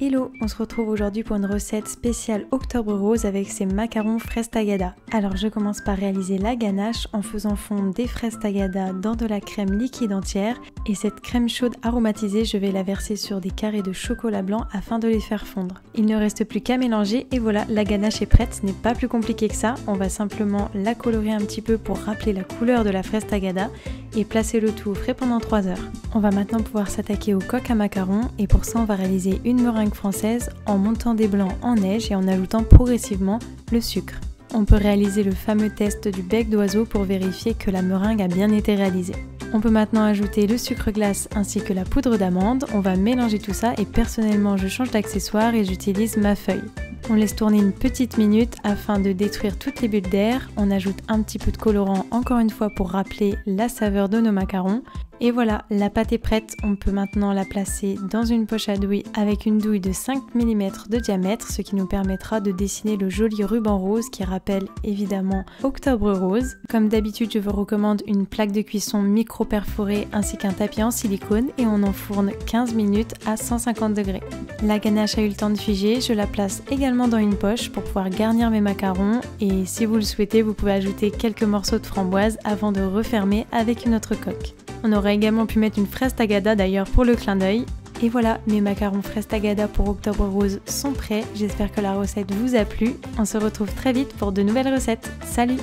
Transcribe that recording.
Hello, on se retrouve aujourd'hui pour une recette spéciale Octobre Rose avec ces macarons fraises tagada. Alors je commence par réaliser la ganache en faisant fondre des fraises tagada dans de la crème liquide entière et cette crème chaude aromatisée, je vais la verser sur des carrés de chocolat blanc afin de les faire fondre. Il ne reste plus qu'à mélanger et voilà, la ganache est prête, ce n'est pas plus compliqué que ça. On va simplement la colorer un petit peu pour rappeler la couleur de la fraise tagada et placer le tout au frais pendant 3 heures. On va maintenant pouvoir s'attaquer aux coques à macarons et pour ça on va réaliser une meringue française en montant des blancs en neige et en ajoutant progressivement le sucre. On peut réaliser le fameux test du bec d'oiseau pour vérifier que la meringue a bien été réalisée. On peut maintenant ajouter le sucre glace ainsi que la poudre d'amande. On va mélanger tout ça et personnellement je change d'accessoire et j'utilise ma feuille. On laisse tourner une petite minute afin de détruire toutes les bulles d'air. On ajoute un petit peu de colorant encore une fois pour rappeler la saveur de nos macarons. Et voilà, la pâte est prête. On peut maintenant la placer dans une poche à douille avec une douille de 5 mm de diamètre, ce qui nous permettra de dessiner le joli ruban rose qui rappelle évidemment Octobre Rose. Comme d'habitude, je vous recommande une plaque de cuisson micro-perforée ainsi qu'un tapis en silicone et on enfourne 15 minutes à 150 degrés. La ganache a eu le temps de figer, je la place également dans une poche pour pouvoir garnir mes macarons et si vous le souhaitez, vous pouvez ajouter quelques morceaux de framboise avant de refermer avec une autre coque. On aurait également pu mettre une fraise tagada d'ailleurs pour le clin d'œil. Et voilà, mes macarons fraises tagada pour Octobre Rose sont prêts. J'espère que la recette vous a plu. On se retrouve très vite pour de nouvelles recettes. Salut!